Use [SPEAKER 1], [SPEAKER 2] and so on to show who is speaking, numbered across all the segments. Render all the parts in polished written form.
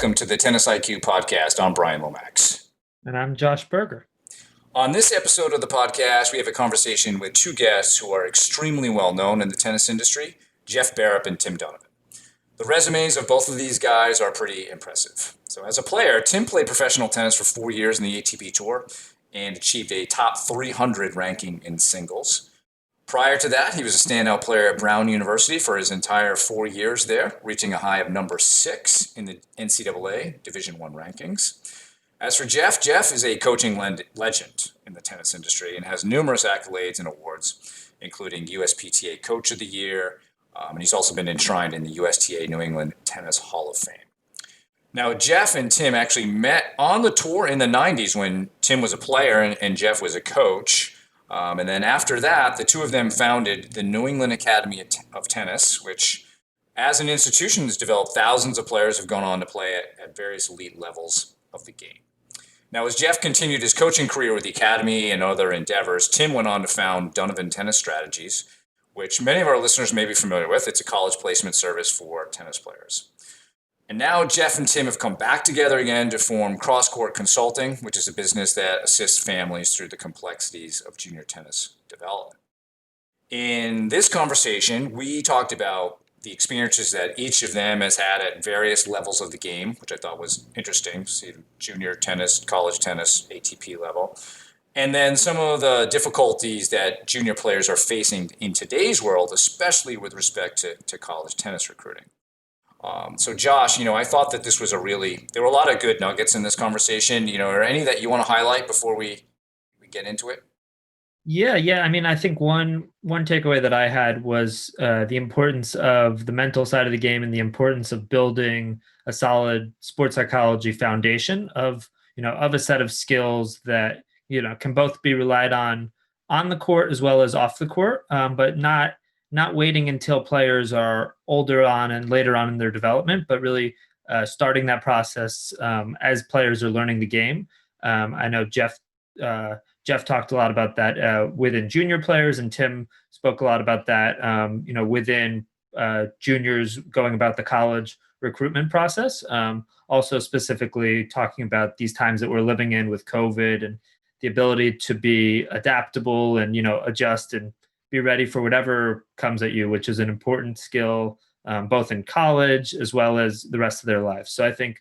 [SPEAKER 1] welcome to the Tennis IQ podcast. I'm Brian Lomax.
[SPEAKER 2] And I'm Josh Berger.
[SPEAKER 1] On this episode of the podcast, we have a conversation with two guests who are extremely well known in the tennis industry, Jeff Bearup and Tim Donovan. The resumes of both of these guys are pretty impressive. So as a player, Tim played professional tennis for 4 years in the ATP Tour and achieved a top 300 ranking in singles. Prior to that, he was a standout player at Brown University for his entire 4 years there, reaching a high of number 6 in the NCAA Division I rankings. As for Jeff, Jeff is a coaching legend in the tennis industry and has numerous accolades and awards, including USPTA Coach of the Year, and he's also been enshrined in the USTA New England Tennis Hall of Fame. Now, Jeff and Tim actually met on the tour in the 90s when Tim was a player and Jeff was a coach. And then after that, the two of them founded the New England Academy of Tennis, which as an institution has developed thousands of players who have gone on to play at various elite levels of the game. Now, as Jeff continued his coaching career with the Academy and other endeavors, Tim went on to found Donovan Tennis Strategies, which many of our listeners may be familiar with. It's a college placement service for tennis players. And now Jeff and Tim have come back together again to form Crosscourt Consulting, which is a business that assists families through the complexities of junior tennis development. In this conversation, we talked about the experiences that each of them has had at various levels of the game, which I thought was interesting, see junior tennis, college tennis, ATP level. And then some of the difficulties that junior players are facing in today's world, especially with respect to college tennis recruiting. So Josh, I thought that this was there were a lot of good nuggets in this conversation. Are any that you want to highlight before we get into it?
[SPEAKER 2] Yeah. I mean, I think one takeaway that I had was the importance of the mental side of the game and the importance of building a solid sports psychology foundation of a set of skills that, can both be relied on the court as well as off the court, but not waiting until players are older on and later on in their development, but really starting that process as players are learning the game. I know Jeff talked a lot about that within junior players, and Tim spoke a lot about that, within juniors going about the college recruitment process. Also specifically talking about these times that we're living in with COVID and the ability to be adaptable and, adjust and be ready for whatever comes at you, which is an important skill, both in college as well as the rest of their lives. So I think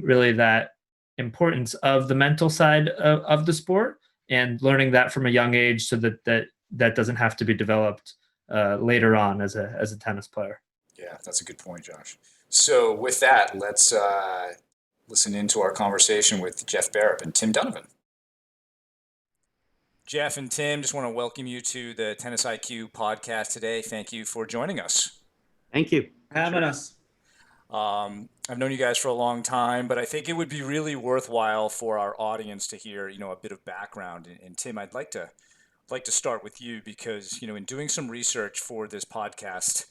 [SPEAKER 2] really that importance of the mental side of the sport and learning that from a young age so that doesn't have to be developed later on as a tennis player.
[SPEAKER 1] Yeah, that's a good point, Josh. So with that, let's listen into our conversation with Jeff Bearup and Tim Donovan. Jeff and Tim, just want to welcome you to the Tennis IQ podcast today. Thank you for joining us.
[SPEAKER 3] Thank you
[SPEAKER 4] for having us.
[SPEAKER 1] I've known you guys for a long time, but I think it would be really worthwhile for our audience to hear, a bit of background. And Tim, I'd like to start with you because, in doing some research for this podcast,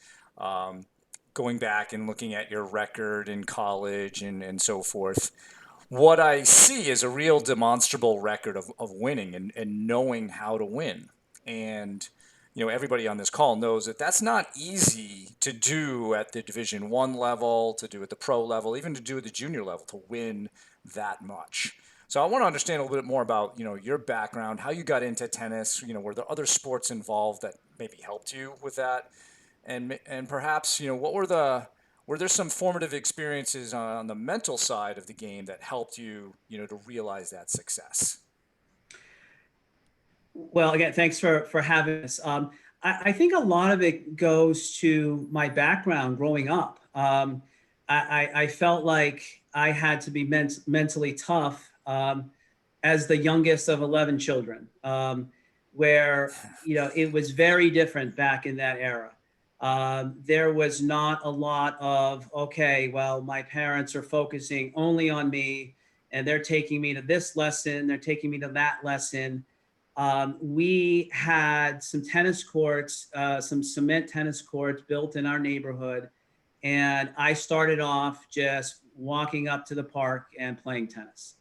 [SPEAKER 1] going back and looking at your record in college and so forth, what I see is a real demonstrable record of winning and knowing how to win. And, everybody on this call knows that that's not easy to do at the Division I level, to do at the pro level, even to do at the junior level, to win that much. So I want to understand a little bit more about, your background, how you got into tennis, were there other sports involved that maybe helped you with that? And perhaps, were there some formative experiences on the mental side of the game that helped you, to realize that success?
[SPEAKER 4] Well, again, thanks for having us. I think a lot of it goes to my background growing up. I felt like I had to be mentally tough as the youngest of 11 children, where, it was very different back in that era. There was not a lot of, okay, well, my parents are focusing only on me and they're taking me to this lesson, they're taking me to that lesson. We had some tennis courts, some cement tennis courts built in our neighborhood. And I started off just walking up to the park and playing tennis.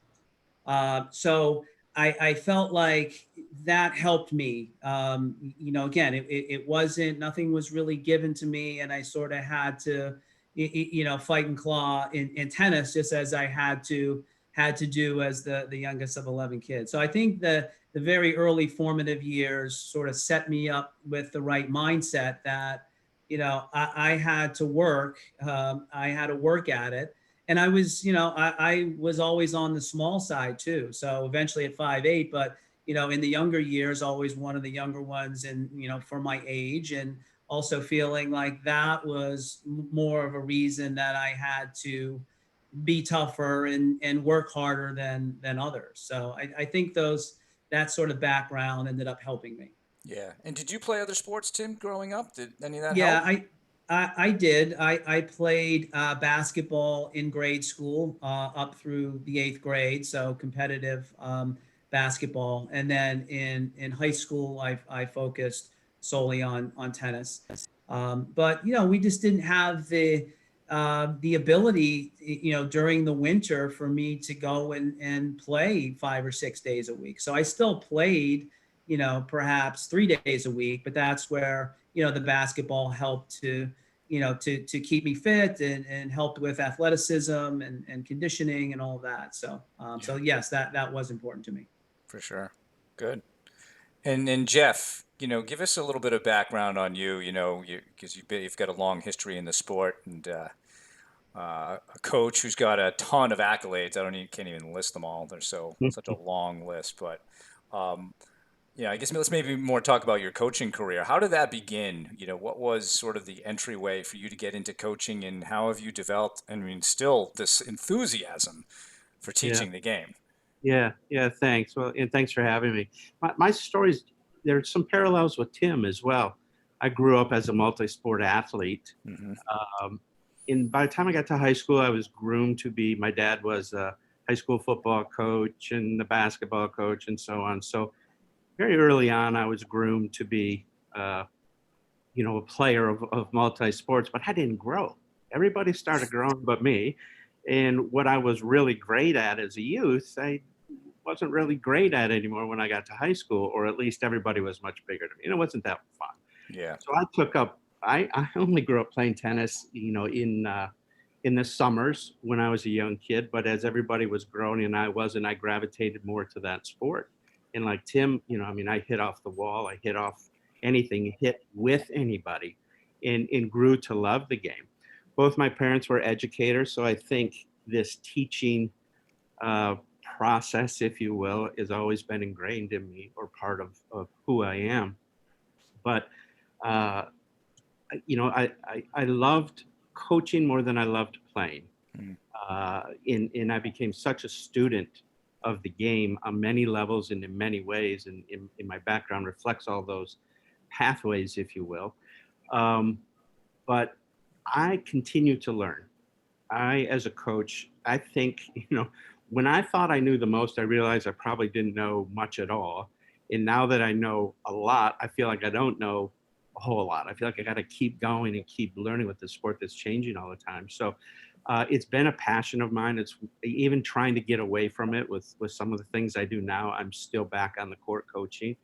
[SPEAKER 4] So I felt like that helped me. Again, it wasn't, nothing was really given to me. And I sort of had to, fight and claw in tennis, just as I had to do as the youngest of 11 kids. So I think the very early formative years sort of set me up with the right mindset that, I had to work. I had to work at it. And I was, I was always on the small side too. So eventually at 5'8", but, in the younger years, always one of the younger ones and, for my age, and also feeling like that was more of a reason that I had to be tougher and work harder than others. So I think that sort of background ended up helping me.
[SPEAKER 1] Yeah. And did you play other sports, Tim, growing up? Did any of that
[SPEAKER 4] Yeah,
[SPEAKER 1] help?
[SPEAKER 4] I did. I played basketball in grade school up through the 8th grade, so competitive basketball. And then in high school, I focused solely on tennis. But we just didn't have the ability, during the winter for me to go and play 5 or 6 days a week. So I still played, perhaps 3 days a week, but that's where, the basketball helped to keep me fit and helped with athleticism and conditioning and all of that. So, so yes, that was important to me.
[SPEAKER 1] For sure. Good. And Jeff, give us a little bit of background on you, because you've got a long history in the sport and a coach who's got a ton of accolades. Can't even list them all. They're such a long list, but I guess let's maybe more talk about your coaching career. How did that begin? What was sort of the entryway for you to get into coaching, and how have you developed, still this enthusiasm for
[SPEAKER 3] Yeah.
[SPEAKER 1] teaching the game?
[SPEAKER 3] Yeah. Thanks. Well, and thanks for having me. My stories, there's some parallels with Tim as well. I grew up as a multi-sport athlete.
[SPEAKER 1] Mm-hmm.
[SPEAKER 3] And by the time I got to high school, I was groomed to be, my dad was a high school football coach and the basketball coach and so on. So very early on, I was groomed to be, a player of multi-sports, but I didn't grow. Everybody started growing but me. And what I was really great at as a youth, I wasn't really great at anymore when I got to high school, or at least everybody was much bigger than me. And it wasn't that fun.
[SPEAKER 1] Yeah.
[SPEAKER 3] So I only grew up playing tennis, in the summers when I was a young kid. But as everybody was growing and I wasn't, I gravitated more to that sport. And like Tim, I hit off the wall, I hit off anything, hit with anybody, and grew to love the game. Both my parents were educators, so I think this teaching process, if you will, has always been ingrained in me or part of who I am. But I loved coaching more than I loved playing.
[SPEAKER 1] Mm.
[SPEAKER 3] And I became such a student of the game on many levels and in many ways, and in my background reflects all those pathways, if you will. But I continue to learn. As a coach, I think, when I thought I knew the most, I realized I probably didn't know much at all. And now that I know a lot, I feel like I don't know a whole lot. I feel like I got to keep going and keep learning with the sport that's changing all the time. So it's been a passion of mine. It's even trying to get away from it with some of the things I do now. I'm still back on the court coaching.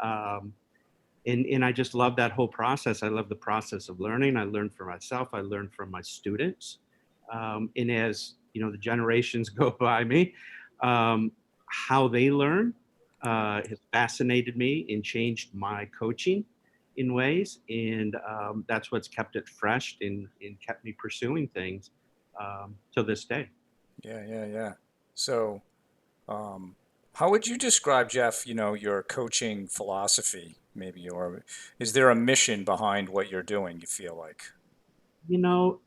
[SPEAKER 3] And I just love that whole process. I love the process of learning. I learn from myself. I learn from my students. And as the generations go by me, how they learn has fascinated me and changed my coaching in ways. And that's what's kept it fresh and kept me pursuing things to this day.
[SPEAKER 1] Yeah. So, how would you describe, Jeff, your coaching philosophy, maybe, or is there a mission behind what you're doing, you feel like?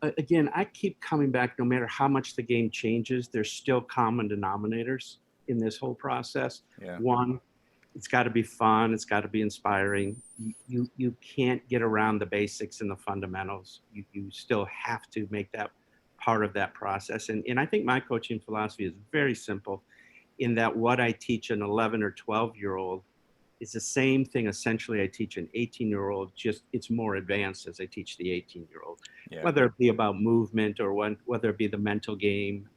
[SPEAKER 3] Again, I keep coming back, no matter how much the game changes, there's still common denominators in this whole process.
[SPEAKER 1] Yeah.
[SPEAKER 3] One, it's got to be fun. It's got to be inspiring. You can't get around the basics and the fundamentals. You still have to make that part of that process. And I think my coaching philosophy is very simple in that what I teach an 11 or 12-year-old is the same thing essentially I teach an 18-year-old, just it's more advanced as I teach the 18-year-old.
[SPEAKER 1] Yeah.
[SPEAKER 3] Whether it be about movement or whether it be the mental game,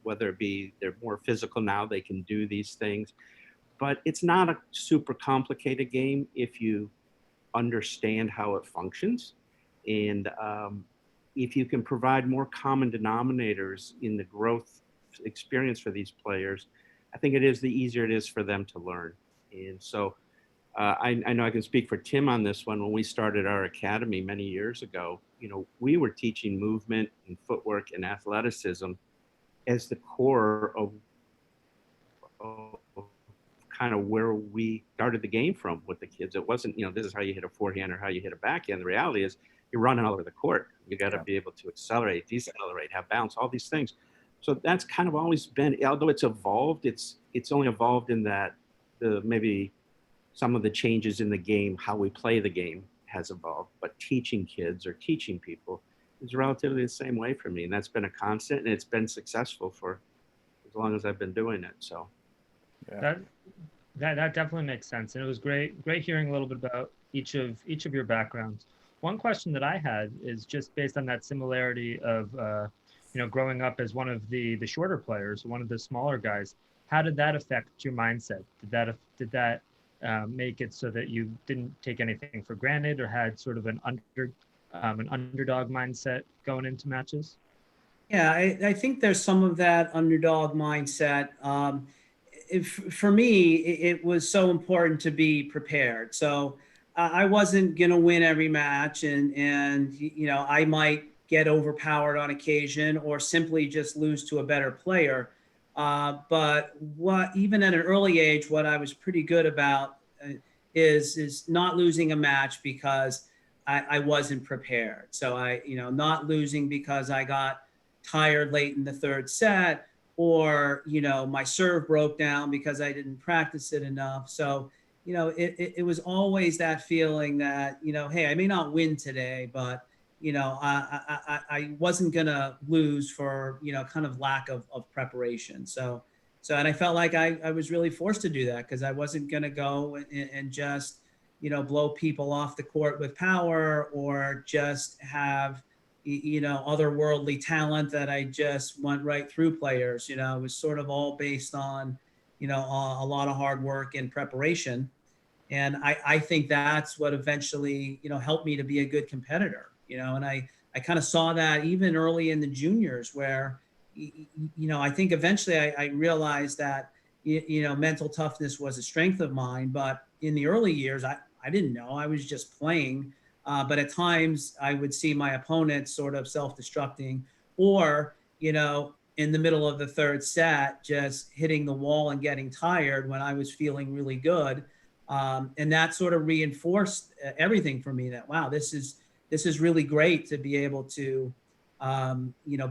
[SPEAKER 3] whether it be they're more physical now, they can do these things. But it's not a super complicated game if you understand how it functions. And if you can provide more common denominators in the growth experience for these players, I think it is the easier it is for them to learn. And so I know I can speak for Tim on this one. When we started our academy many years ago, we were teaching movement and footwork and athleticism as the core of kind of where we started the game from with the kids. It wasn't, this is how you hit a forehand or how you hit a backhand. The reality is you're running all over the court. You got to be able to accelerate, decelerate, have bounce, all these things. So that's kind of always been, although it's evolved, it's only evolved in that maybe some of the changes in the game, how we play the game has evolved, but teaching kids or teaching people is relatively the same way for me. And that's been a constant, and it's been successful for as long as I've been doing it. So
[SPEAKER 2] that definitely makes sense. And it was great hearing a little bit about each of your backgrounds. One question that I had is just based on that similarity of, growing up as one of the shorter players, one of the smaller guys. How did that affect your mindset? Did that make it so that you didn't take anything for granted or had sort of an underdog mindset going into matches?
[SPEAKER 4] Yeah, I think there's some of that underdog mindset. For me, it was so important to be prepared. So I wasn't going to win every match, and I might get overpowered on occasion or simply just lose to a better player. But even at an early age, what I was pretty good about is not losing a match because I wasn't prepared. So not losing because I got tired late in the third set, or my serve broke down because I didn't practice it enough. So it was always that feeling that hey, I may not win today, but I wasn't gonna lose for kind of lack of preparation. So and I felt like I was really forced to do that because I wasn't gonna go and just blow people off the court with power, or just have otherworldly talent that I just went right through players. It was sort of all based on a lot of hard work and preparation. And I think that's what eventually helped me to be a good competitor. And I kind of saw that even early in the juniors, where I think eventually I realized that mental toughness was a strength of mine. But in the early years, I didn't know. I was just playing. But at times I would see my opponents sort of self-destructing, or in the middle of the third set, just hitting the wall and getting tired when I was feeling really good. And that sort of reinforced everything for me, that, wow, this is really great to be able to,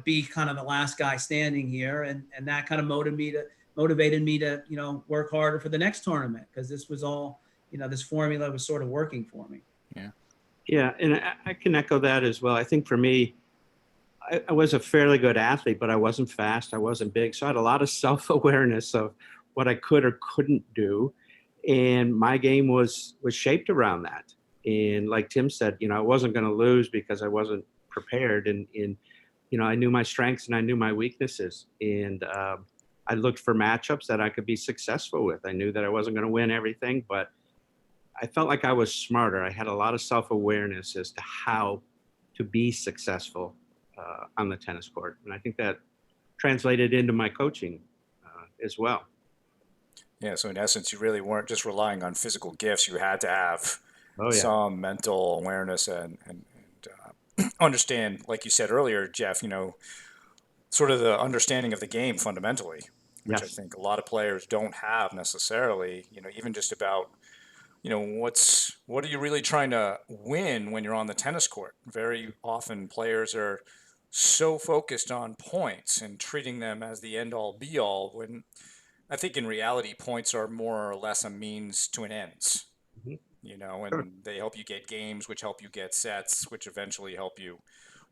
[SPEAKER 4] be kind of the last guy standing here. And that kind of motivated me to, work harder for the next tournament, because this was all, this formula was sort of working for me.
[SPEAKER 1] Yeah.
[SPEAKER 3] Yeah. And I can echo that as well. I think for me, I was a fairly good athlete, but I wasn't fast. I wasn't big. So I had a lot of self-awareness of what I could or couldn't do. And my game was shaped around that. And like Tim said, I wasn't going to lose because I wasn't prepared. And I knew my strengths and I knew my weaknesses. And I looked for matchups that I could be successful with. I knew that I wasn't going to win everything, but I felt like I was smarter. I had a lot of self-awareness as to how to be successful on the tennis court. And I think that translated into my coaching as well.
[SPEAKER 1] Yeah, so in essence, you really weren't just relying on physical gifts. You had to have
[SPEAKER 3] Oh, yeah.
[SPEAKER 1] some mental awareness and understand, like you said earlier, Jeff, sort of the understanding of the game fundamentally, which
[SPEAKER 3] Yes.
[SPEAKER 1] I think a lot of players don't have necessarily, even just about, what are you really trying to win when you're on the tennis court? Very often players are so focused on points and treating them as the end all be all, when I think in reality, points are more or less a means to an ends,
[SPEAKER 3] Mhm.
[SPEAKER 1] and
[SPEAKER 3] Sure.
[SPEAKER 1] they help you get games, which help you get sets, which eventually help you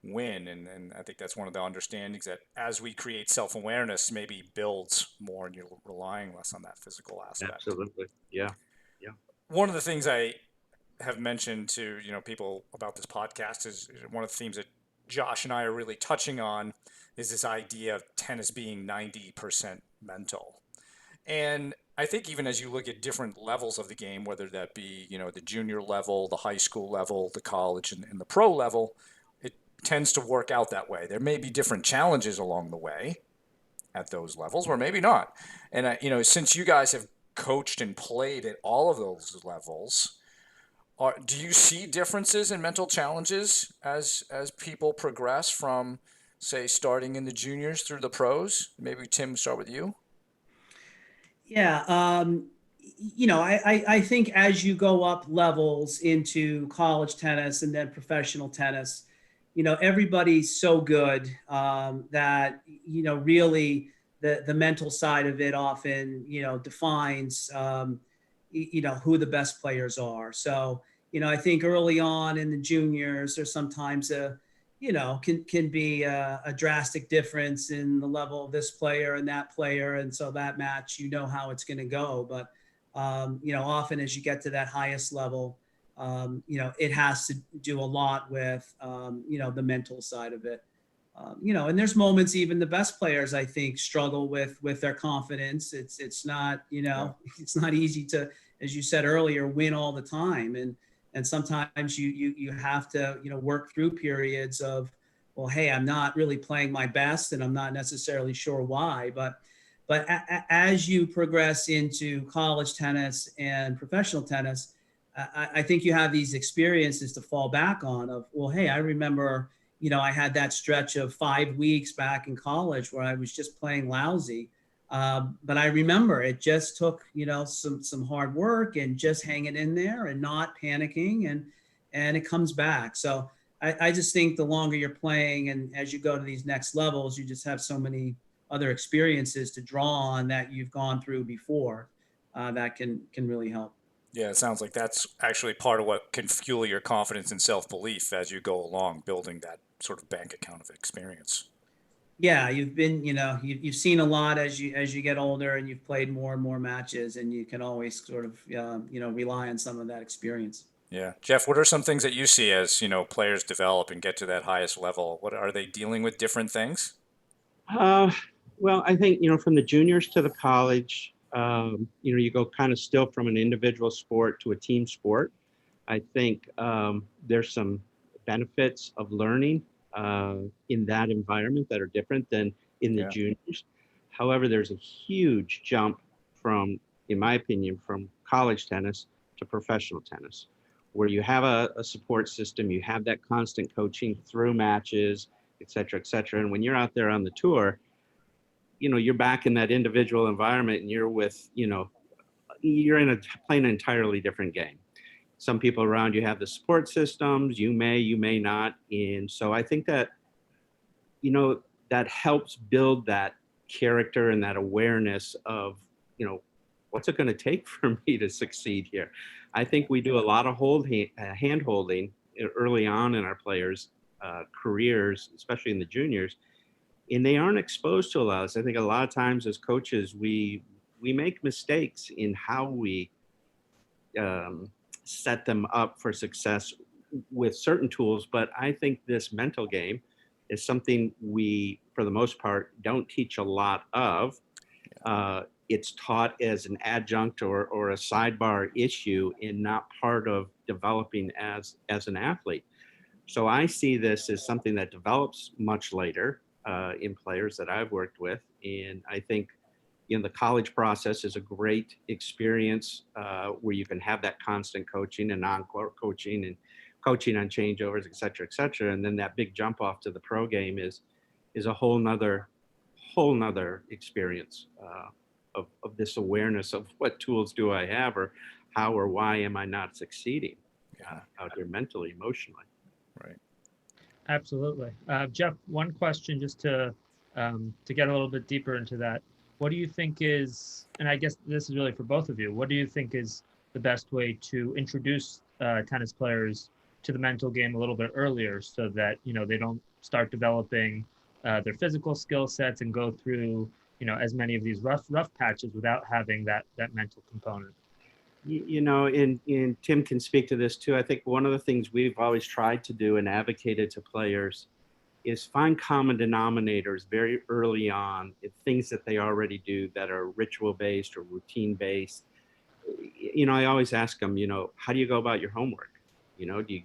[SPEAKER 1] win. And I think that's one of the understandings, that as we create self-awareness, maybe builds more and you're relying less on that physical aspect.
[SPEAKER 3] Absolutely. Yeah. Yeah.
[SPEAKER 1] One of the things I have mentioned to, people about this podcast is one of the themes that Josh and I are really touching on is this idea of tennis being 90% mental. And I think even as you look at different levels of the game, whether that be, the junior level, the high school level, the college and the pro level, it tends to work out that way. There may be different challenges along the way at those levels, or maybe not. And since you guys have coached and played at all of those levels, do you see differences in mental challenges as people progress from, say, starting in the juniors through the pros? Maybe Tim, start with you.
[SPEAKER 4] Yeah, I think as you go up levels into college tennis and then professional tennis, everybody's so good that, really the mental side of it often, defines, who the best players are. So, I think early on in the juniors, there's sometimes can be a drastic difference in the level of this player and that player. And so that match, how it's going to go. But, often as you get to that highest level, it has to do a lot with, the mental side of it. And there's moments even the best players, I think, struggle with their confidence. It's not, it's not easy to, as you said earlier, win all the time. And sometimes you have to, work through periods of, well, hey, I'm not really playing my best and I'm not necessarily sure why. But as you progress into college tennis and professional tennis, I think you have these experiences to fall back on of, well, hey, I remember, I had that stretch of 5 weeks back in college where I was just playing lousy. But I remember it just took, some hard work and just hanging in there and not panicking, and it comes back. So I just think the longer you're playing and as you go to these next levels, you just have so many other experiences to draw on that you've gone through before that can really help.
[SPEAKER 1] Yeah, it sounds like that's actually part of what can fuel your confidence and self-belief as you go along, building that sort of bank account of experience.
[SPEAKER 4] Yeah, you've been, you've seen a lot as you get older, and you've played more and more matches, and you can always sort of, rely on some of that experience.
[SPEAKER 1] Yeah. Jeff, what are some things that you see as, players develop and get to that highest level? What are they dealing with different things?
[SPEAKER 3] Well, I think, from the juniors to the college, you go kind of still from an individual sport to a team sport. I think there's some benefits of learning in that environment that are different than in the juniors. However, there's a huge jump from, in my opinion, from college tennis to professional tennis, where you have a support system, you have that constant coaching through matches, et cetera, et cetera. And when you're out there on the tour, you're back in that individual environment and you're with, you're playing an entirely different game. Some people around you have the support systems, you may not. And so I think that, that helps build that character and that awareness of, what's it going to take for me to succeed here? I think we do a lot of hand holding early on in our players' careers, especially in the juniors, and they aren't exposed to a lot of this. I think a lot of times as coaches, we make mistakes in how we set them up for success with certain tools. But I think this mental game is something we, for the most part, don't teach a lot of. It's taught as an adjunct or a sidebar issue and not part of developing as an athlete. So I see this as something that develops much later in players that I've worked with. And I think, the college process is a great experience where you can have that constant coaching and on-court coaching and coaching on changeovers, et cetera, et cetera. And then that big jump off to the pro game is a whole nother experience of this awareness of what tools do I have, or how or why am I not succeeding out here mentally, emotionally.
[SPEAKER 1] Right.
[SPEAKER 2] Absolutely. Jeff, one question just to get a little bit deeper into that. What do you think is, and I guess this is really for both of you, what do you think is the best way to introduce tennis players to the mental game a little bit earlier so that, they don't start developing their physical skill sets and go through, as many of these rough patches without having that mental component?
[SPEAKER 3] And Tim can speak to this too. I think one of the things we've always tried to do and advocated to players is find common denominators very early on, things that they already do that are ritual based or routine based. I always ask them, how do you go about your homework? Do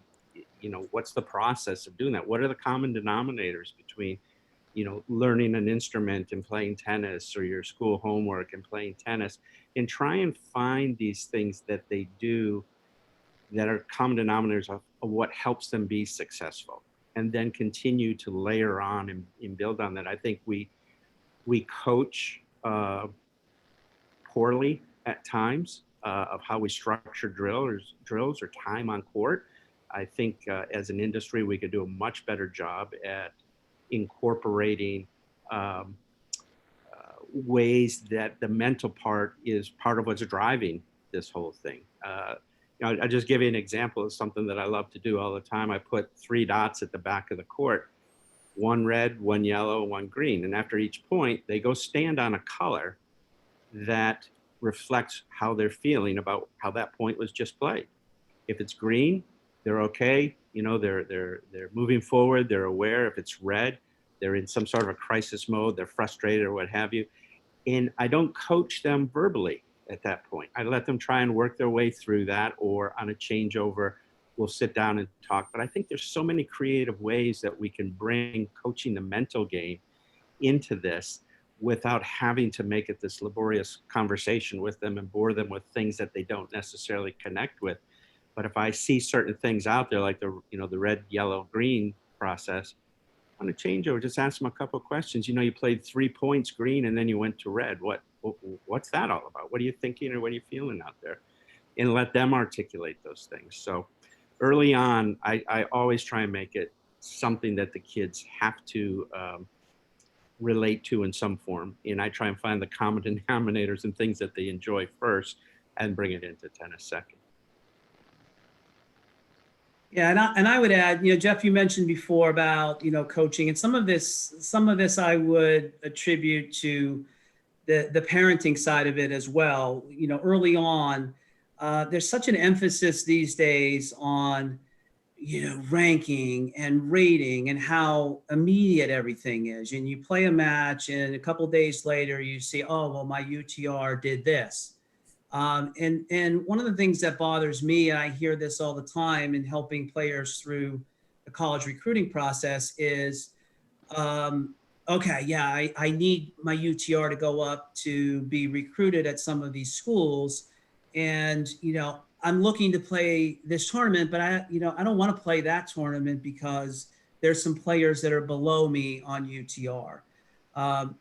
[SPEAKER 3] what's the process of doing that? What are the common denominators between, learning an instrument and playing tennis, or your school homework and playing tennis, and try and find these things that they do that are common denominators of what helps them be successful, and then continue to layer on and build on that. I think we coach poorly at times of how we structure drills or time on court. I think as an industry, we could do a much better job at incorporating ways that the mental part is part of what's driving this whole thing. I'll just give you an example of something that I love to do all the time. I put 3 dots at the back of the court, 1 red, 1 yellow, 1 green. And after each point, they go stand on a color that reflects how they're feeling about how that point was just played. If it's green, they're okay. They're moving forward. They're aware. If it's red, they're in some sort of a crisis mode. They're frustrated or what have you. And I don't coach them verbally at that point. I let them try and work their way through that, or on a changeover, we'll sit down and talk. But I think there's so many creative ways that we can bring coaching the mental game into this without having to make it this laborious conversation with them and bore them with things that they don't necessarily connect with. But if I see certain things out there, like the red, yellow, green process, on a changeover, just ask them a couple of questions. You played 3 points green and then you went to red. What's that all about? What are you thinking, or what are you feeling out there? And let them articulate those things. So early on, I always try and make it something that the kids have to relate to in some form. And I try and find the common denominators and things that they enjoy first and bring it into tennis second.
[SPEAKER 4] Yeah, and I would add, Jeff, you mentioned before about, coaching, and some of this I would attribute to the parenting side of it as well. Early on, there's such an emphasis these days on, ranking and rating and how immediate everything is. And you play a match, and a couple of days later, you see, oh, well, my UTR did this. And one of the things that bothers me, and I hear this all the time in helping players through the college recruiting process, is, okay, yeah, I need my UTR to go up to be recruited at some of these schools. And, I'm looking to play this tournament, but I don't want to play that tournament because there's some players that are below me on UTR.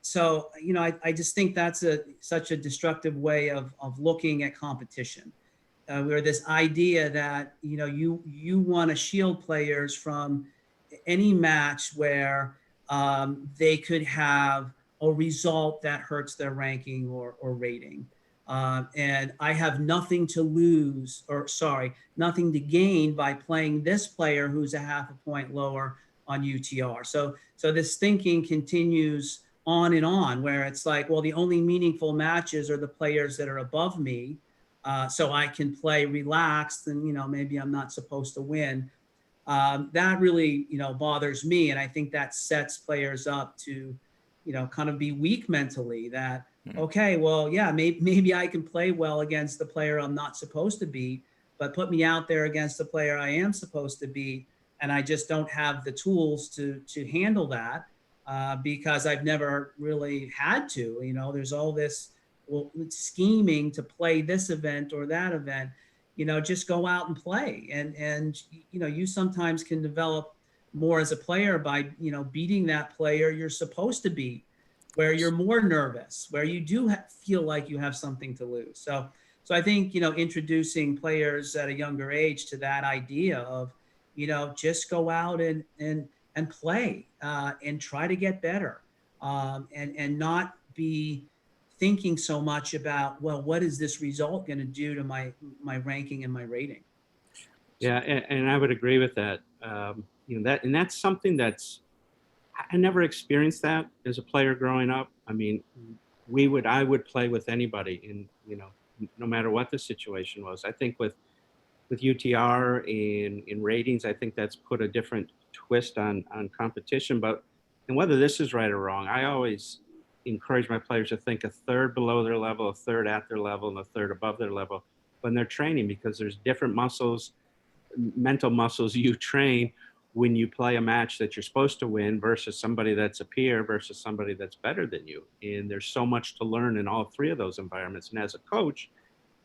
[SPEAKER 4] So, I just think that's such a destructive way of looking at competition, where this idea that, you want to shield players from any match where they could have a result that hurts their ranking or rating. And I have nothing to gain by playing this player who's a half a point lower on UTR. So this thinking continues on and on, where it's like, well, the only meaningful matches are the players that are above me, so I can play relaxed, and maybe I'm not supposed to win. That really bothers me, and I think that sets players up to kind of be weak mentally. That okay, well, yeah, maybe I can play well against the player I'm not supposed to beat, but put me out there against the player I am supposed to beat, and I just don't have the tools to handle that. Because I've never really had to. There's all this scheming to play this event or that event. Just go out and play. And you sometimes can develop more as a player by beating that player you're supposed to beat, where you're more nervous, where you do feel like you have something to lose. So I think introducing players at a younger age to that idea of just go out and play and try to get better, and not be thinking so much about, well, what is this result going to do to my ranking and my rating?
[SPEAKER 3] Yeah, and I would agree with that. That's something that's, I never experienced that as a player growing up. I mean, I would play with anybody, and no matter what the situation was. I think with UTR in ratings, I think that's put a different twist on competition. And whether this is right or wrong, I always encourage my players to think a third below their level, a third at their level, and a third above their level when they're training, because there's different muscles mental muscles you train when you play a match that you're supposed to win versus somebody that's a peer versus somebody that's better than you. And there's so much to learn in all three of those environments. And as a coach,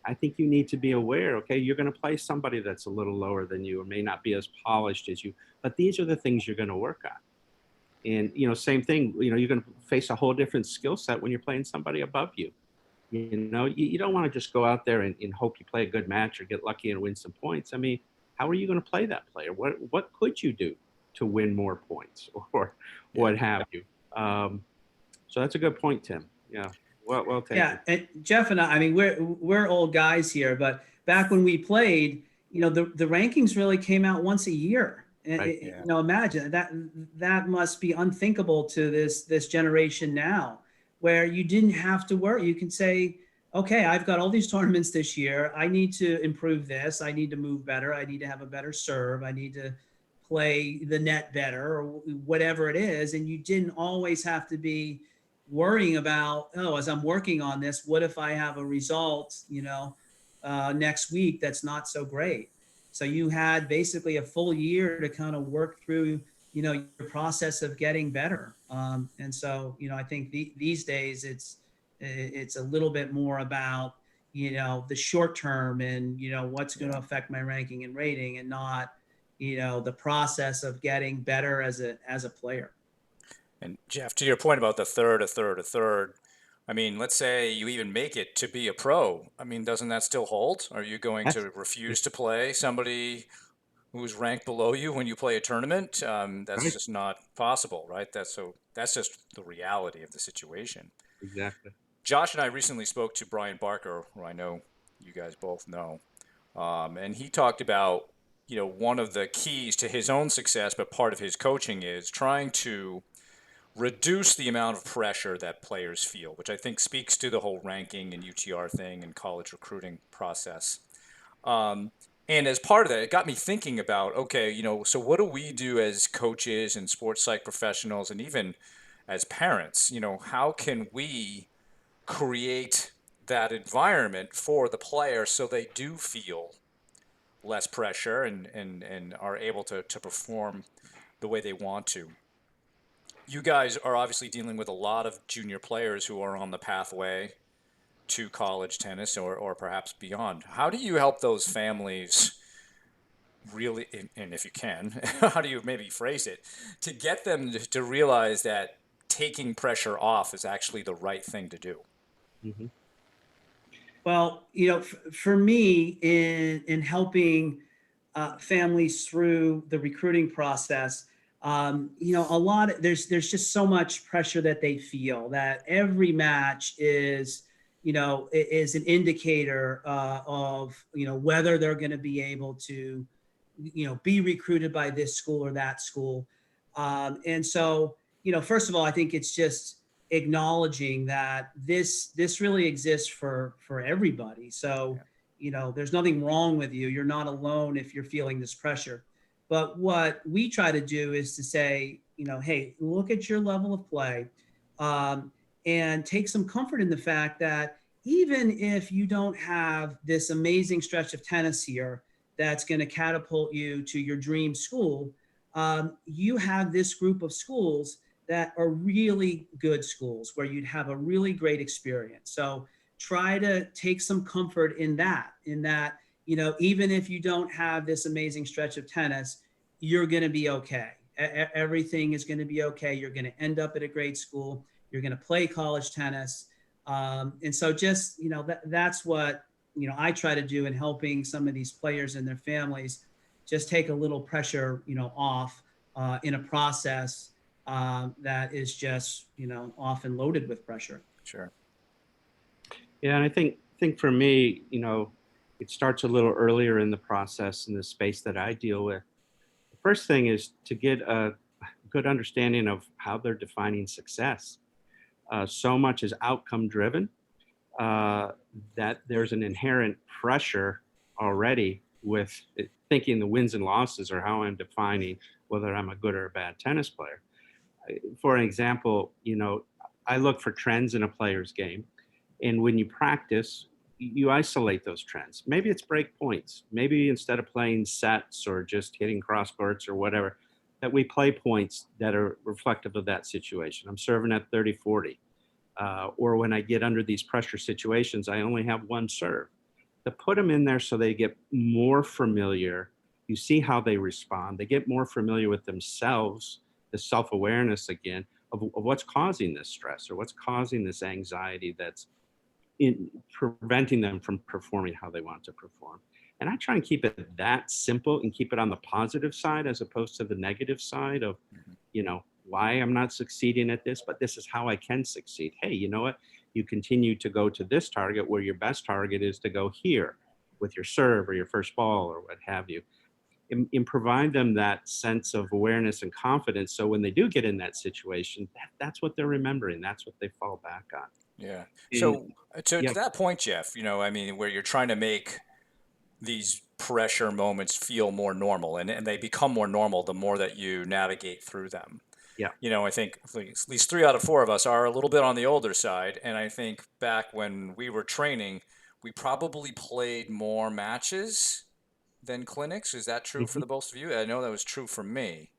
[SPEAKER 3] I think you need to be aware, okay, you're going to play somebody that's a little lower than you or may not be as polished as you, but these are the things you're going to work on. And, same thing, you're going to face a whole different skill set when you're playing somebody above you. You don't want to just go out there and hope you play a good match or get lucky and win some points. I mean, how are you going to play that player? What could you do to win more points or what have you? So that's a good point, Tim. Yeah. Well taken.
[SPEAKER 4] Yeah, and Jeff and I mean, we're old guys here, but back when we played, the rankings really came out once a year.
[SPEAKER 3] Right,
[SPEAKER 4] yeah. Imagine that must be unthinkable to this generation now, where you didn't have to worry. You can say, okay, I've got all these tournaments this year. I need to improve this. I need to move better. I need to have a better serve. I need to play the net better or whatever it is. And you didn't always have to be worrying about, as I'm working on this, what if I have a result, next week that's not so great. So you had basically a full year to kind of work through, your process of getting better. And so, I think these days it's a little bit more about, the short term and, what's going to affect my ranking and rating and not, the process of getting better as a player.
[SPEAKER 1] And Jeff, to your point about the third, I mean, let's say you even make it to be a pro. I mean, doesn't that still hold? Are you going to refuse to play somebody who's ranked below you when you play a tournament? That's
[SPEAKER 3] Right.
[SPEAKER 1] just not possible, right? That's just the reality of the situation.
[SPEAKER 3] Exactly.
[SPEAKER 1] Josh and I recently spoke to Brian Barker, who I know you guys both know, and he talked about, one of the keys to his own success, but part of his coaching is trying to reduce the amount of pressure that players feel, which I think speaks to the whole ranking and UTR thing and college recruiting process. And as part of that, it got me thinking about, okay, so what do we do as coaches and sports psych professionals and even as parents? How can we create that environment for the player so they do feel less pressure and are able to perform the way they want to? You guys are obviously dealing with a lot of junior players who are on the pathway to college tennis or perhaps beyond. How do you help those families really, and if you can, how do you maybe phrase it, to get them to realize that taking pressure off is actually the right thing to do?
[SPEAKER 3] Mm-hmm.
[SPEAKER 4] Well, for me in helping families through the recruiting process, there's just so much pressure that they feel that every match is an indicator of whether they're going to be able to be recruited by this school or that school. And so first of all, I think it's just acknowledging that this really exists for everybody. So there's nothing wrong with you. You're not alone if you're feeling this pressure. But what we try to do is to say, hey, look at your level of play and take some comfort in the fact that even if you don't have this amazing stretch of tennis here that's going to catapult you to your dream school, you have this group of schools that are really good schools where you'd have a really great experience. So try to take some comfort in that, even if you don't have this amazing stretch of tennis, you're going to be okay. Everything is going to be okay. You're going to end up at a great school. You're going to play college tennis. And so just, that's what, I try to do in helping some of these players and their families just take a little pressure, off in a process that is just, often loaded with pressure.
[SPEAKER 1] Sure.
[SPEAKER 3] Yeah, and I think for me, it starts a little earlier in the process in the space that I deal with. The first thing is to get a good understanding of how they're defining success. So much is outcome driven that there's an inherent pressure already with thinking the wins and losses are how I'm defining whether I'm a good or a bad tennis player. For an example, I look for trends in a player's game. And when you practice, you isolate those trends. Maybe it's break points. Maybe instead of playing sets or just hitting cross courts or whatever, that we play points that are reflective of that situation. I'm serving at 30-40. Or when I get under these pressure situations, I only have one serve. To put them in there so they get more familiar, you see how they respond. They get more familiar with themselves, the self-awareness again of what's causing this stress or what's causing this anxiety that's preventing them from performing how they want to perform. And I try and keep it that simple and keep it on the positive side as opposed to the negative side of, why I'm not succeeding at this, but this is how I can succeed. Hey, you know what? You continue to go to this target where your best target is to go here with your serve or your first ball or what have you. And provide them that sense of awareness and confidence. So when they do get in that situation, that's what they're remembering. That's what they fall back on.
[SPEAKER 1] Yeah. So to that point, Jeff, where you're trying to make these pressure moments feel more normal and they become more normal the more that you navigate through them.
[SPEAKER 3] Yeah.
[SPEAKER 1] I think at least 3 out of 4 of us are a little bit on the older side. And I think back when we were training, we probably played more matches than clinics. Is that true for the both of you? I know that was true for me.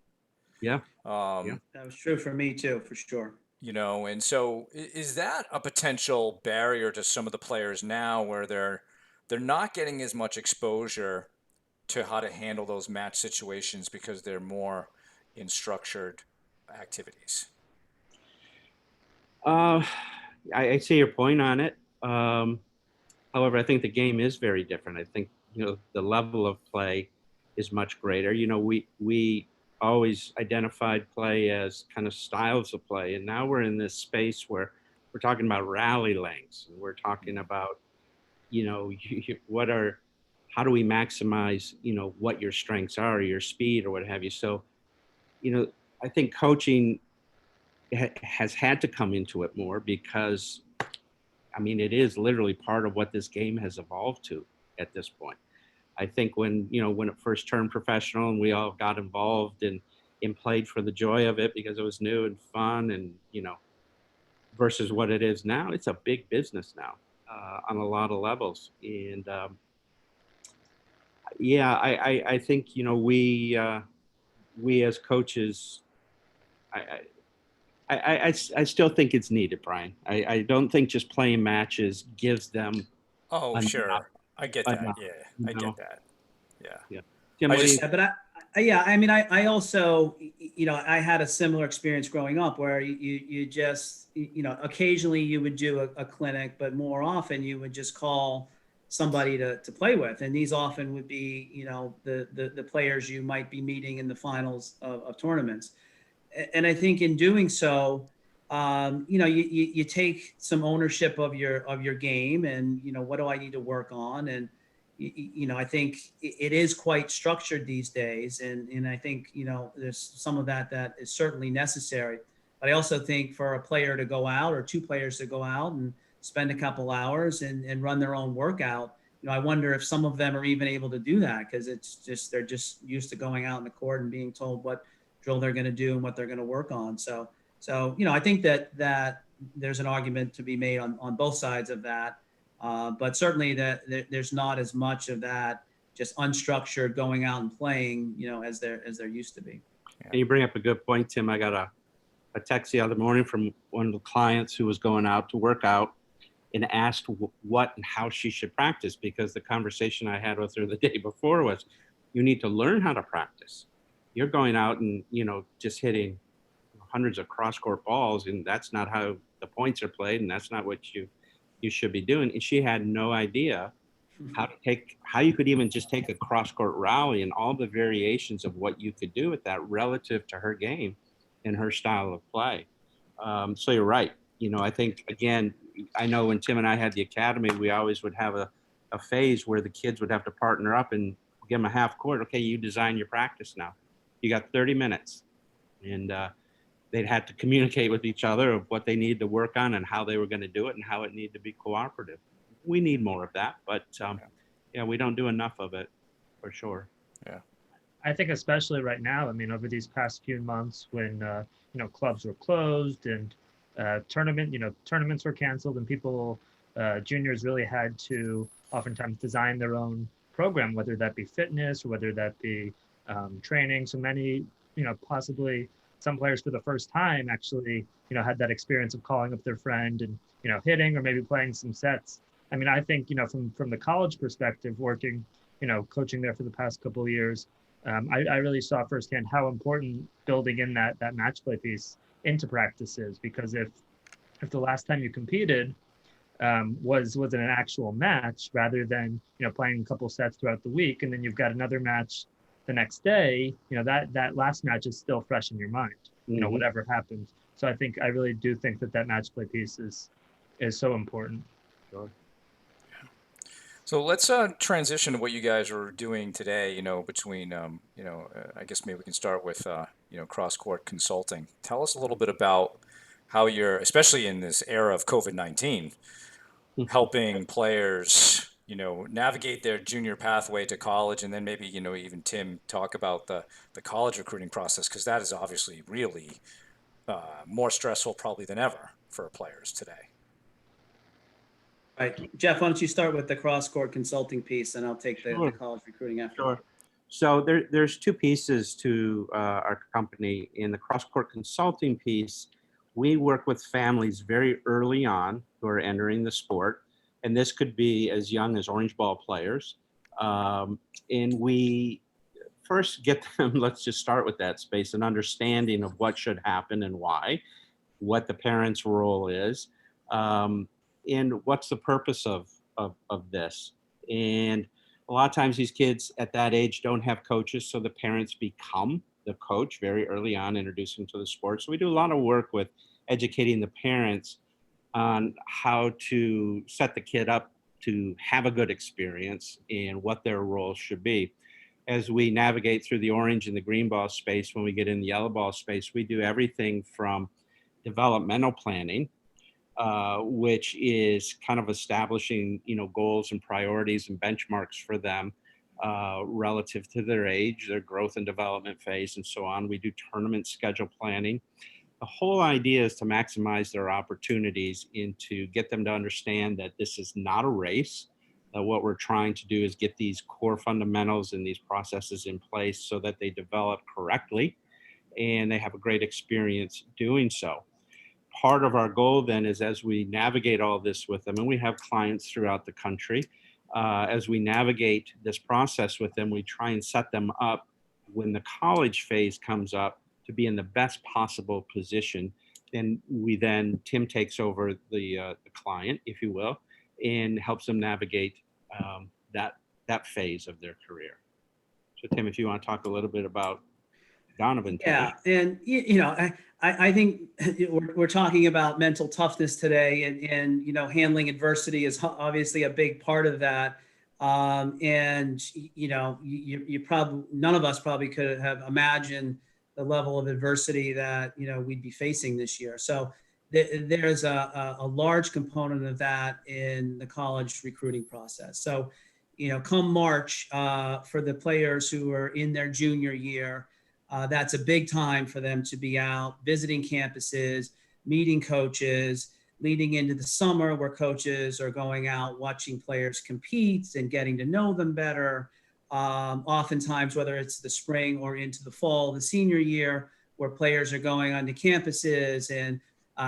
[SPEAKER 3] Yeah.
[SPEAKER 4] That was true for me too, for sure.
[SPEAKER 1] And so is that a potential barrier to some of the players now where they're not getting as much exposure to how to handle those match situations because they're more in structured activities?
[SPEAKER 3] I see your point on it. However, I think the game is very different. I think, the level of play is much greater. We always identified play as kind of styles of play. And now we're in this space where we're talking about rally lengths. And we're talking about, how do we maximize, what your strengths are, your speed or what have you. So, I think coaching has had to come into it more because, it is literally part of what this game has evolved to at this point. I think when it first turned professional and we all got involved and played for the joy of it because it was new and fun and, versus what it is now, it's a big business now on a lot of levels. And I think, we as coaches, I still think it's needed, Brian. I don't think just playing matches gives them.
[SPEAKER 1] Oh, sure. I get that.
[SPEAKER 3] Enough,
[SPEAKER 1] Yeah, I get that. Yeah.
[SPEAKER 3] Tim,
[SPEAKER 4] I also, I had a similar experience growing up where you just, occasionally you would do a clinic, but more often you would just call somebody to play with. And these often would be, the players you might be meeting in the finals of tournaments. And I think in doing so, you take some ownership of your game and, what do I need to work on? And, I think it is quite structured these days. And I think, there's some of that is certainly necessary. But I also think for a player to go out or 2 players to go out and spend a couple hours and run their own workout, I wonder if some of them are even able to do that because they're just used to going out in the court and being told what drill they're going to do and what they're going to work on. So, I think that there's an argument to be made on both sides of that. But certainly there's not as much of that just unstructured going out and playing, as there used to be.
[SPEAKER 3] And you bring up a good point, Tim. I got a text the other morning from one of the clients who was going out to work out and asked what and how she should practice because the conversation I had with her the day before was, you need to learn how to practice. You're going out and, just hitting hundreds of cross-court balls, and that's not how the points are played, and that's not what you should be doing. And she had no idea how you could even just take a cross-court rally and all the variations of what you could do with that relative to her game and her style of play. So you're right. I think, again, I know when Tim and I had the academy, we always would have a phase where the kids would have to partner up and give them a half court. Okay, you design your practice now. You got 30 minutes. And they'd had to communicate with each other of what they needed to work on and how they were going to do it and how it needed to be cooperative. We need more of that, but we don't do enough of it for sure.
[SPEAKER 1] Yeah.
[SPEAKER 2] I think especially right now, over these past few months when, clubs were closed and tournaments were canceled and people juniors really had to oftentimes design their own program, whether that be fitness or whether that be training. So many, possibly some players for the first time actually, had that experience of calling up their friend and, hitting or maybe playing some sets. I mean, I think, from the college perspective, working, coaching there for the past couple of years, I really saw firsthand how important building in that match play piece into practice is, because if the last time you competed was in an actual match rather than playing a couple sets throughout the week, and then you've got another match the next day, that last match is still fresh in your mind, whatever happened. So I really do think that match play piece is so important.
[SPEAKER 3] Sure.
[SPEAKER 1] So let's transition to what you guys are doing today, between, I guess maybe we can start with, Crosscourt Consulting. Tell us a little bit about how you're, especially in this era of COVID-19, helping players, navigate their junior pathway to college, and then maybe, even Tim, talk about the college recruiting process, because that is obviously really more stressful probably than ever for players today.
[SPEAKER 4] Right. Jeff, why don't you start with the Crosscourt Consulting piece, and I'll take the college recruiting after.
[SPEAKER 3] Sure. So there's two pieces to our company. In the Crosscourt Consulting piece, we work with families very early on who are entering the sport, and this could be as young as orange ball players. And we first get them, let's just start with that space, an understanding of what should happen and why, what the parents' role is, and what's the purpose of this. And a lot of times these kids at that age don't have coaches, so the parents become the coach very early on, introduce them to the sport. So we do a lot of work with educating the parents on how to set the kid up to have a good experience and what their role should be. As we navigate through the orange and the green ball space, when we get in the yellow ball space, we do everything from developmental planning, which is kind of establishing, goals and priorities and benchmarks for them relative to their age, their growth and development phase, and so on. We do tournament schedule planning. The whole idea is to maximize their opportunities and to get them to understand that this is not a race. What we're trying to do is get these core fundamentals and these processes in place so that they develop correctly and they have a great experience doing so. Part of our goal then is, as we navigate all this with them, and we have clients throughout the country, as we navigate this process with them, we try and set them up when the college phase comes up to be in the best possible position. And Tim takes over the client, if you will, and helps them navigate that phase of their career. So Tim, if you want to talk a little bit about Donovan.
[SPEAKER 4] Yeah, and I think we're talking about mental toughness today, and handling adversity is obviously a big part of that. And you probably, none of us probably could have imagined the level of adversity that we'd be facing this year. So there's a large component of that in the college recruiting process. So come March, for the players who are in their junior year, that's a big time for them to be out visiting campuses, meeting coaches, leading into the summer where coaches are going out watching players compete and getting to know them better. Oftentimes, whether it's the spring or into the fall, the senior year, where players are going onto campuses and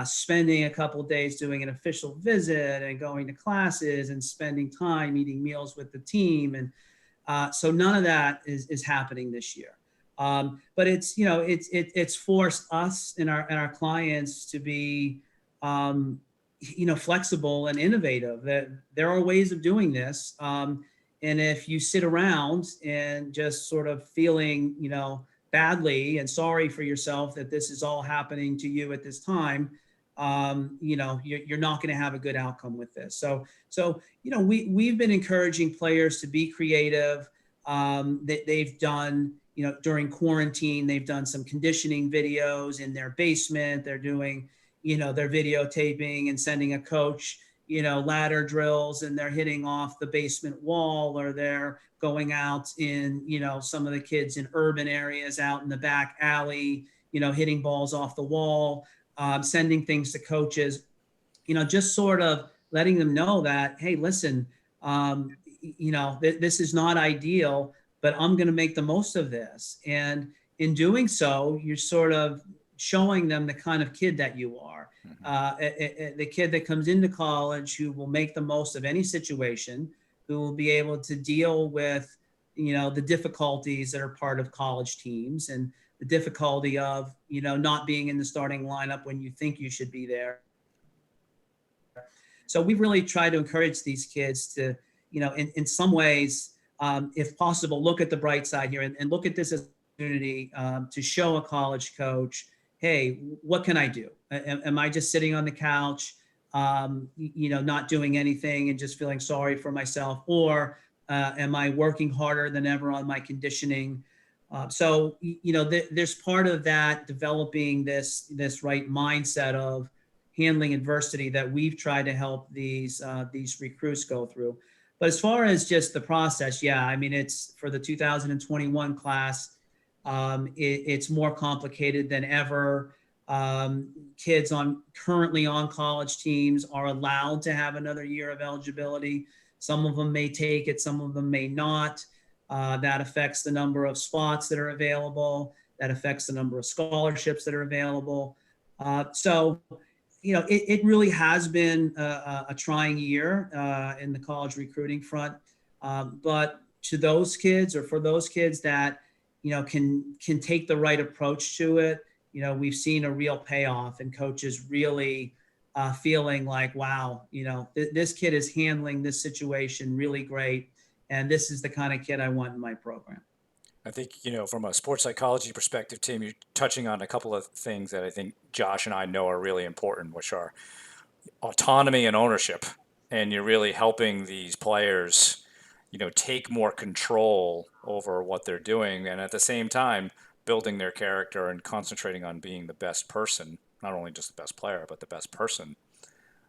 [SPEAKER 4] spending a couple of days doing an official visit and going to classes and spending time eating meals with the team. And so none of that is happening this year. But it's forced us and our clients to be, flexible and innovative. That there are ways of doing this. And if you sit around and just sort of feeling, badly and sorry for yourself that this is all happening to you at this time, you're not going to have a good outcome with this. So we've been encouraging players to be creative. That they've done, during quarantine, they've done some conditioning videos in their basement. They're doing, they're videotaping and sending a coach, ladder drills, and they're hitting off the basement wall, or they're going out in, some of the kids in urban areas out in the back alley, hitting balls off the wall, sending things to coaches, just sort of letting them know that, hey, listen, this is not ideal, but I'm going to make the most of this. And in doing so, you're sort of showing them the kind of kid that you are, the kid that comes into college who will make the most of any situation, who will be able to deal with, the difficulties that are part of college teams and the difficulty of, not being in the starting lineup when you think you should be there. So we've really tried to encourage these kids to, in some ways, if possible, look at the bright side here and look at this as an opportunity to show a college coach, hey, what can I do? Am I just sitting on the couch, not doing anything and just feeling sorry for myself? Or am I working harder than ever on my conditioning? So there's part of that developing this right mindset of handling adversity that we've tried to help these recruits go through. But as far as just the process, yeah, I mean, it's for the 2021 class, it's more complicated than ever. Kids currently on college teams are allowed to have another year of eligibility. Some of them may take it, some of them may not. That affects the number of spots that are available. That affects the number of scholarships that are available. So it really has been a trying year in the college recruiting front. But to those kids, or for those kids that, can take the right approach to it, we've seen a real payoff, and coaches really feeling like, wow, this kid is handling this situation really great. And this is the kind of kid I want in my program.
[SPEAKER 1] I think, from a sports psychology perspective, Tim, you're touching on a couple of things that I think Josh and I know are really important, which are autonomy and ownership. And you're really helping these players, take more control over what they're doing. And at the same time, building their character and concentrating on being the best person, not only just the best player, but the best person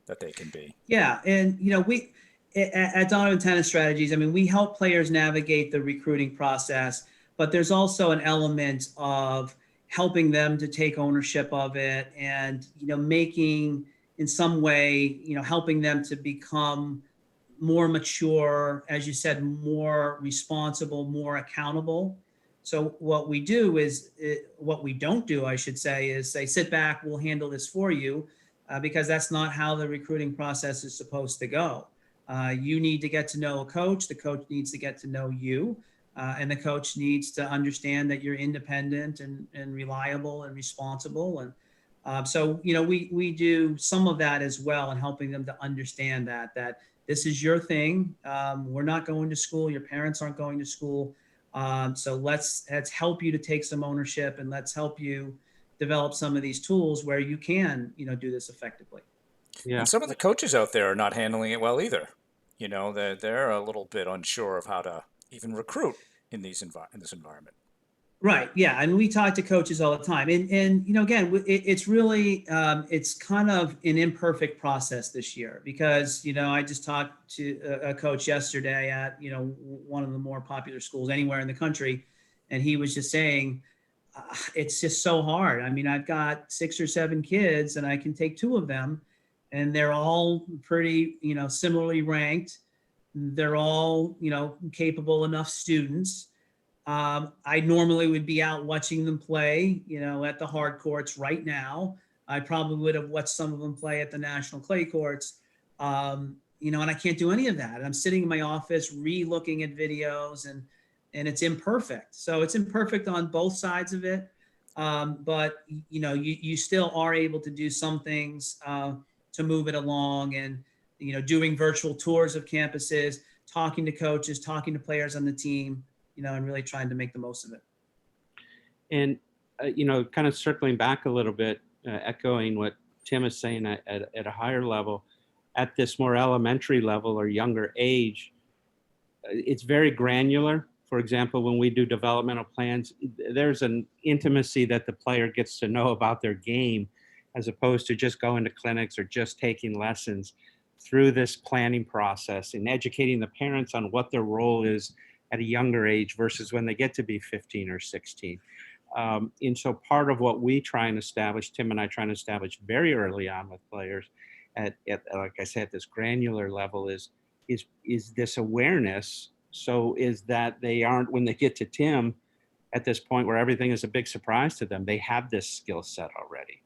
[SPEAKER 1] that they can be.
[SPEAKER 4] Yeah. And, we at Donovan Tennis Strategies, I mean, we help players navigate the recruiting process, but there's also an element of helping them to take ownership of it and, making in some way, helping them to become more mature, as you said, more responsible, more accountable. So what we do is, what we don't do, I should say, is say, sit back, we'll handle this for you, because that's not how the recruiting process is supposed to go. You need to get to know a coach. The coach needs to get to know you. And the coach needs to understand that you're independent and reliable and responsible. And so, we do some of that as well, in helping them to understand that this is your thing. We're not going to school. Your parents aren't going to school. So let's help you to take some ownership, and let's help you develop some of these tools where you can, do this effectively.
[SPEAKER 3] Yeah.
[SPEAKER 1] And some of the coaches out there are not handling it well either. They're a little bit unsure of how to even recruit in this environment.
[SPEAKER 4] Right. Yeah. And we talk to coaches all the time. And again, it's really, it's kind of an imperfect process this year, because, I just talked to a coach yesterday at, one of the more popular schools anywhere in the country. And he was just saying, it's just so hard. I mean, I've got 6 or 7 kids, and I can take 2 of them, and they're all pretty, similarly ranked. They're all, capable enough students. I normally would be out watching them play, at the hard courts right now. I probably would have watched some of them play at the national clay courts, and I can't do any of that. I'm sitting in my office re-looking at videos, and it's imperfect. So it's imperfect on both sides of it. But, you still are able to do some things to move it along, and, doing virtual tours of campuses, talking to coaches, talking to players on the team, and really trying to make the most of it.
[SPEAKER 3] And, kind of circling back a little bit, echoing what Tim is saying at a higher level, at this more elementary level or younger age, it's very granular. For example, when we do developmental plans, there's an intimacy that the player gets to know about their game, as opposed to just going to clinics or just taking lessons. Through this planning process and educating the parents on what their role is at a younger age versus when they get to be 15 or 16. And so part of what we try and establish, Tim and I try and establish very early on with players, like I said, at this granular level is this awareness. So is that they aren't, when they get to Tim at this point where everything is a big surprise to them, they have this skill set already.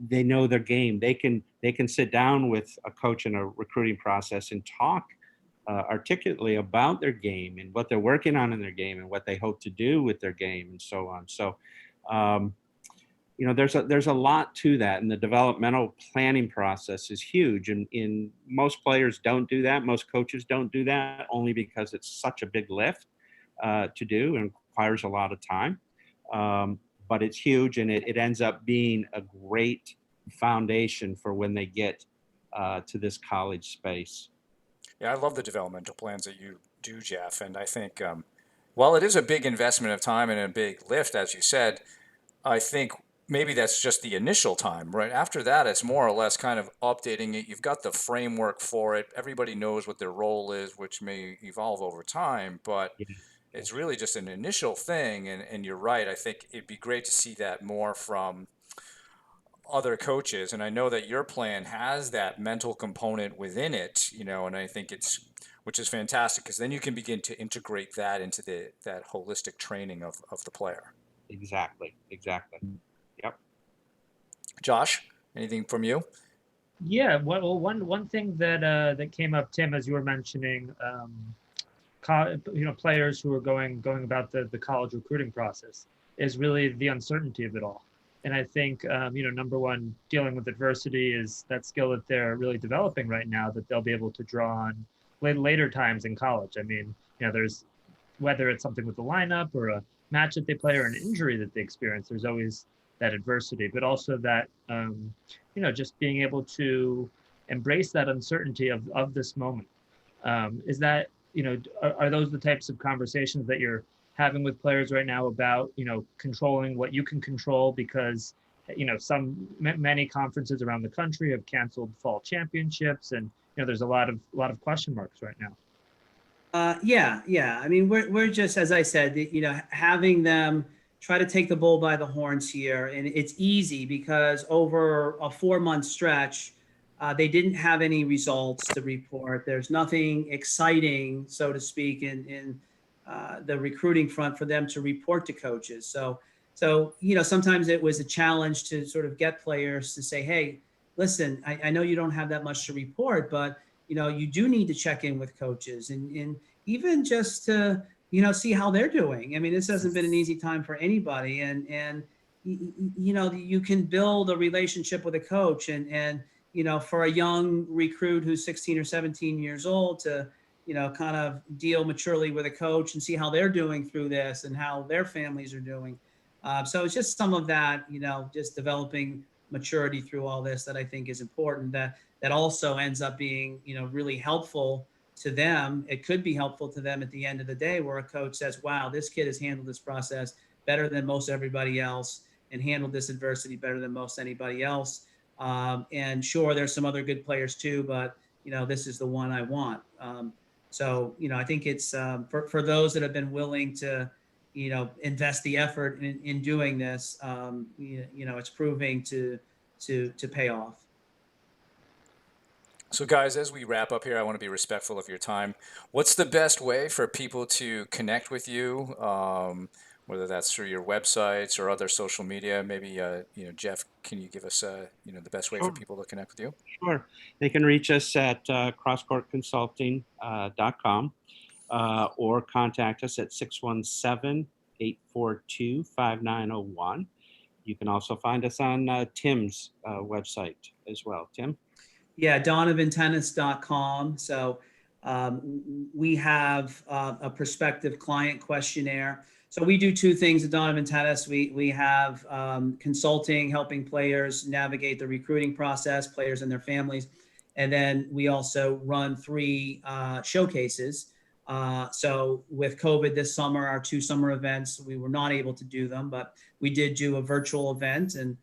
[SPEAKER 3] They know their game. They can sit down with a coach in a recruiting process and talk articulately about their game and what they're working on in their game and what they hope to do with their game and so on. So, there's a lot to that, and the developmental planning process is huge. And most players don't do that. Most coaches don't do that, only because it's such a big lift to do and requires a lot of time. But it's huge, and it ends up being a great foundation for when they get to this college space.
[SPEAKER 1] Yeah, I love the developmental plans that you do, Jeff. And I think while it is a big investment of time and a big lift, as you said, I think maybe that's just the initial time, right? After that, it's more or less kind of updating it. You've got the framework for it. Everybody knows what their role is, which may evolve over time, but it's really just an initial thing. And you're right. I think it'd be great to see that more from other coaches. And I know that your plan has that mental component within it, and I think which is fantastic, because then you can begin to integrate that into that holistic training of the player.
[SPEAKER 3] Exactly. Yep.
[SPEAKER 1] Josh, anything from you?
[SPEAKER 2] Yeah, well, one thing that came up, Tim, as you were mentioning, players who are going about the college recruiting process, is really the uncertainty of it all. And I think, number one, dealing with adversity is that skill that they're really developing right now that they'll be able to draw on later times in college. I mean, there's, whether it's something with the lineup or a match that they play or an injury that they experience, there's always that adversity, but also that, just being able to embrace that uncertainty of this moment. Is that, are those the types of conversations that you're having with players right now about, controlling what you can control? Because, many conferences around the country have canceled fall championships, and, there's a lot of question marks right now.
[SPEAKER 4] Yeah. I mean, we're just, as I said, having them try to take the bull by the horns here. And it's easy because over a 4-month stretch, they didn't have any results to report. There's nothing exciting, so to speak, in the recruiting front for them to report to coaches. So sometimes it was a challenge to sort of get players to say, hey, listen, I know you don't have that much to report, but you do need to check in with coaches and even just to see how they're doing. I mean, this hasn't been an easy time for anybody, and you can build a relationship with a coach, and for a young recruit who's 16 or 17 years old to kind of deal maturely with a coach and see how they're doing through this and how their families are doing. So it's just some of that, just developing maturity through all this that I think is important, that also ends up being, really helpful to them. It could be helpful to them at the end of the day, where a coach says, wow, this kid has handled this process better than most everybody else and handled this adversity better than most anybody else. And sure, there's some other good players too, but, this is the one I want. So, I think it's for those that have been willing to, invest the effort in doing this, it's proving to pay off.
[SPEAKER 1] So guys, as we wrap up here, I want to be respectful of your time. What's the best way for people to connect with you? Whether that's through your websites or other social media, maybe, Jeff, can you give us, the best way for people to connect with you?
[SPEAKER 3] Sure. They can reach us at crosscourtconsulting.com or contact us at 617-842-5901. You can also find us on Tim's website as well. Tim?
[SPEAKER 4] Yeah, donovantennis.com. So we have a prospective client questionnaire. So we do two things at Donovan Tennis. We have consulting, helping players navigate the recruiting process, players and their families. And then we also run 3 showcases. So with COVID this summer, our 2 summer events, we were not able to do them, but we did do a virtual event and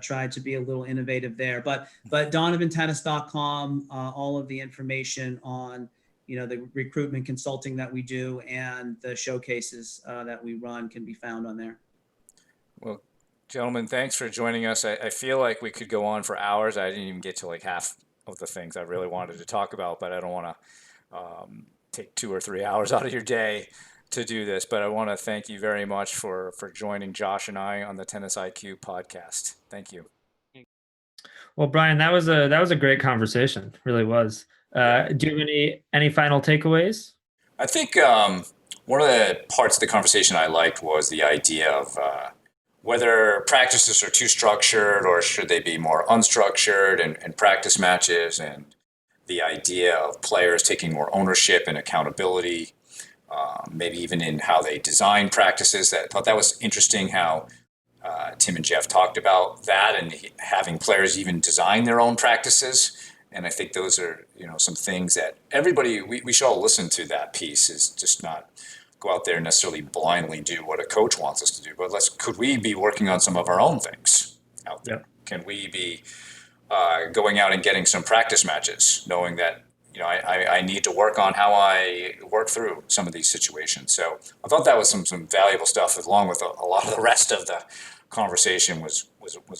[SPEAKER 4] tried to be a little innovative there. But donovantennis.com, all of the information on the recruitment consulting that we do and the showcases that we run can be found on there.
[SPEAKER 1] Well, Gentlemen, thanks for joining us. I feel like we could go on for hours. I didn't even get to like half of the things I really wanted to talk about, but I don't want to take 2 or 3 hours out of your day to do this. But I want to thank you very much for joining Josh and I on the Tennis IQ podcast. Thank you.
[SPEAKER 2] Well, Brian, that was a great conversation. Really was. Do you have any final takeaways?
[SPEAKER 1] I think one of the parts of the conversation I liked was the idea of whether practices are too structured or should they be more unstructured and practice matches, and the idea of players taking more ownership and accountability, maybe even in how they design practices. I thought that was interesting how Tim and Jeff talked about that and having players even design their own practices. And I think those are, some things that everybody, we should all listen to that piece, is just not go out there and necessarily blindly do what a coach wants us to do, but could we be working on some of our own things out there? Yep. Can we be going out and getting some practice matches, knowing that, I need to work on how I work through some of these situations. So I thought that was some valuable stuff, along with a lot of the rest of the conversation was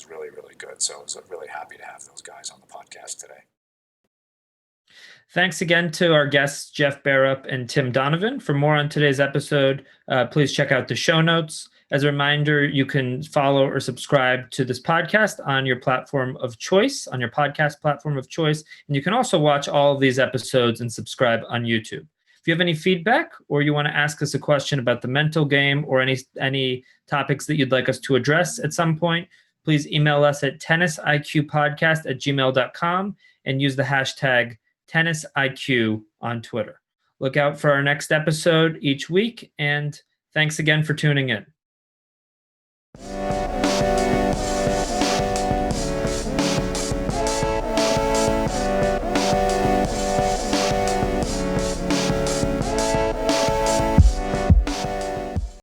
[SPEAKER 1] really, really good. So I was really happy to have those guys on the podcast today.
[SPEAKER 2] Thanks again to our guests, Jeff Bearup and Tim Donovan. For more on today's episode, please check out the show notes. As a reminder, you can follow or subscribe to this podcast on your platform of choice, on your podcast platform of choice. And you can also watch all of these episodes and subscribe on YouTube. If you have any feedback or you want to ask us a question about the mental game or any topics that you'd like us to address at some point, please email us at tennisiqpodcast@gmail.com and use the hashtag TennisIQ on Twitter. Look out for our next episode each week, and thanks again for tuning in.